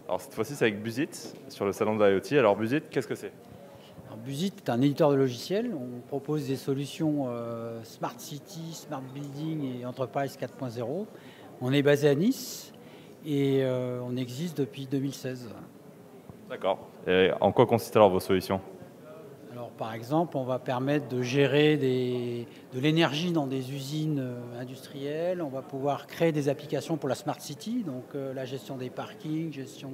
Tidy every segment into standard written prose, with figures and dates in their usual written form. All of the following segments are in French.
Alors cette fois-ci, c'est avec Buzit sur le salon de l'IoT. Alors Buzit, qu'est-ce que c'est? Alors, Buzit est un éditeur de logiciels. On propose des solutions Smart City, Smart Building et Enterprise 4.0. On est basé à Nice et on existe depuis 2016. D'accord. Et en quoi consistent alors vos solutions? Alors, par exemple, on va permettre de gérer de l'énergie dans des usines industrielles. On va pouvoir créer des applications pour la Smart City, donc la gestion des parkings, gestion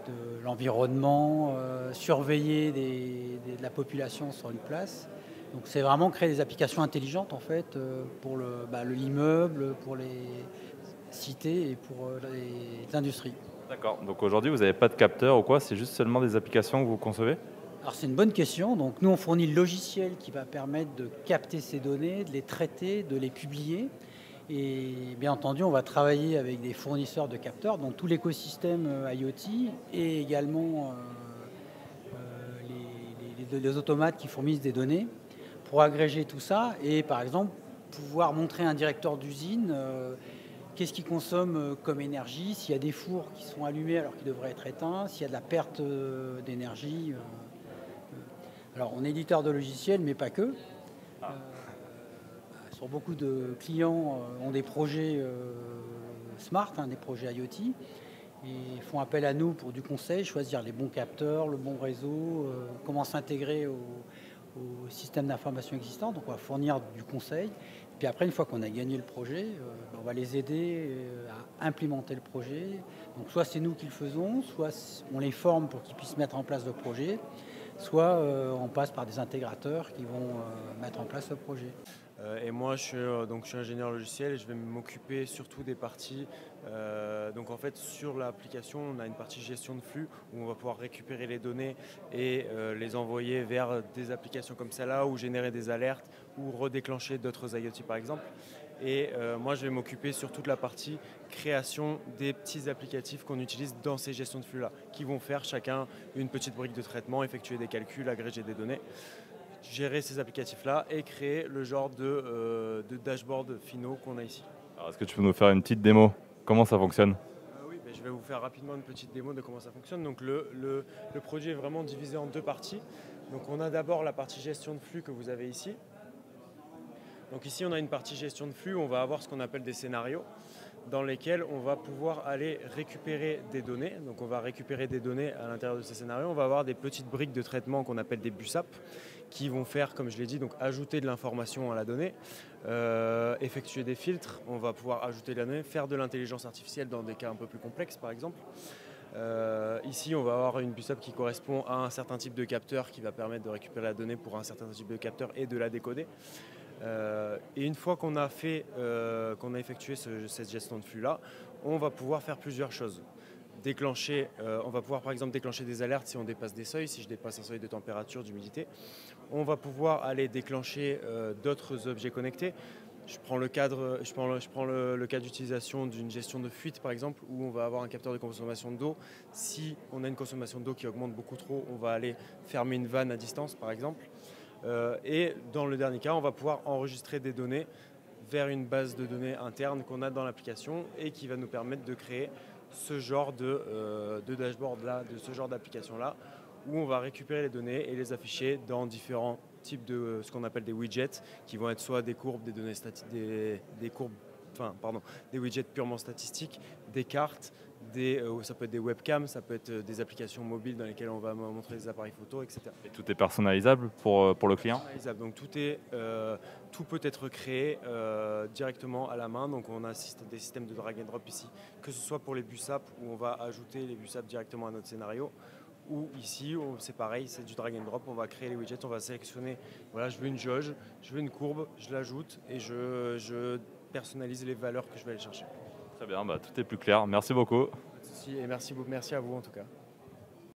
de l'environnement, surveiller de la population sur une place. Donc c'est vraiment créer des applications intelligentes en fait pour l'immeuble, pour les cités et pour les industries. D'accord. Donc aujourd'hui, vous n'avez pas de capteur ou quoi? C'est juste seulement des applications que vous concevez? Alors c'est une bonne question. Donc nous on fournit le logiciel qui va permettre de capter ces données, de les traiter, de les publier. Et bien entendu, on va travailler avec des fournisseurs de capteurs, donc tout l'écosystème IoT et également les automates qui fournissent des données pour agréger tout ça et par exemple pouvoir montrer à un directeur d'usine qu'est-ce qu'il consomme comme énergie, s'il y a des fours qui sont allumés alors qu'ils devraient être éteints, s'il y a de la perte d'énergie. Alors on est éditeur de logiciels mais pas que. Sur beaucoup de clients ont des projets smart, des projets IoT, et font appel à nous pour du conseil, choisir les bons capteurs, le bon réseau, comment s'intégrer au système d'information existant. Donc on va fournir du conseil. Puis après, une fois qu'on a gagné le projet, on va les aider à implémenter le projet. Donc soit c'est nous qui le faisons, soit on les forme pour qu'ils puissent mettre en place le projet, soit on passe par des intégrateurs qui vont mettre en place le projet. Et moi, je suis ingénieur logiciel et je vais m'occuper surtout des parties. Donc en fait, sur l'application, on a une partie gestion de flux où on va pouvoir récupérer les données et les envoyer vers des applications comme celle-là ou générer des alertes ou redéclencher d'autres IoT par exemple. Et moi, je vais m'occuper sur toute la partie création des petits applicatifs qu'on utilise dans ces gestions de flux-là, qui vont faire chacun une petite brique de traitement, effectuer des calculs, agréger des données, gérer ces applicatifs-là et créer le genre de dashboard finaux qu'on a ici. Alors est-ce que tu peux nous faire une petite démo? Comment ça fonctionne? Oui, je vais vous faire rapidement une petite démo de comment ça fonctionne. Donc le projet est vraiment divisé en deux parties. Donc on a d'abord la partie gestion de flux que vous avez ici. Donc ici on a une partie gestion de flux où on va avoir ce qu'on appelle des scénarios dans lesquels on va pouvoir aller récupérer des données. Donc on va récupérer des données à l'intérieur de ces scénarios. On va avoir des petites briques de traitement qu'on appelle des BUSAP qui vont faire, comme je l'ai dit, donc ajouter de l'information à la donnée, effectuer des filtres. On va pouvoir ajouter de la donnée, faire de l'intelligence artificielle dans des cas un peu plus complexes par exemple. Ici, on va avoir une BUSAP qui correspond à un certain type de capteur qui va permettre de récupérer la donnée pour un certain type de capteur et de la décoder. Et une fois qu'on a effectué cette gestion de flux-là, on va pouvoir faire plusieurs choses. On va pouvoir par exemple déclencher des alertes si on dépasse des seuils, si je dépasse un seuil de température, d'humidité. On va pouvoir aller déclencher d'autres objets connectés. Je prends le cas d'utilisation d'une gestion de fuite par exemple, où on va avoir un capteur de consommation d'eau. Si on a une consommation d'eau qui augmente beaucoup trop, on va aller fermer une vanne à distance par exemple. Et dans le dernier cas, on va pouvoir enregistrer des données vers une base de données interne qu'on a dans l'application et qui va nous permettre de créer ce genre de dashboard-là, de ce genre d'application-là, où on va récupérer les données et les afficher dans différents types de ce qu'on appelle des widgets, qui vont être soit des courbes, des données des widgets purement statistiques, des cartes, ça peut être des webcams, ça peut être des applications mobiles dans lesquelles on va montrer des appareils photo, etc. Et tout est personnalisable pour le client? Donc tout peut être créé directement à la main. Donc on a des systèmes de drag and drop ici, que ce soit pour les BUSAP où on va ajouter les BUSAP directement à notre scénario, ou ici c'est pareil, c'est du drag and drop. On va créer les widgets, on va sélectionner. Voilà, je veux une jauge, je veux une courbe, je l'ajoute et je personnalise les valeurs que je vais aller chercher. Très bien, tout est plus clair. Merci beaucoup. Pas de souci, et merci à vous en tout cas.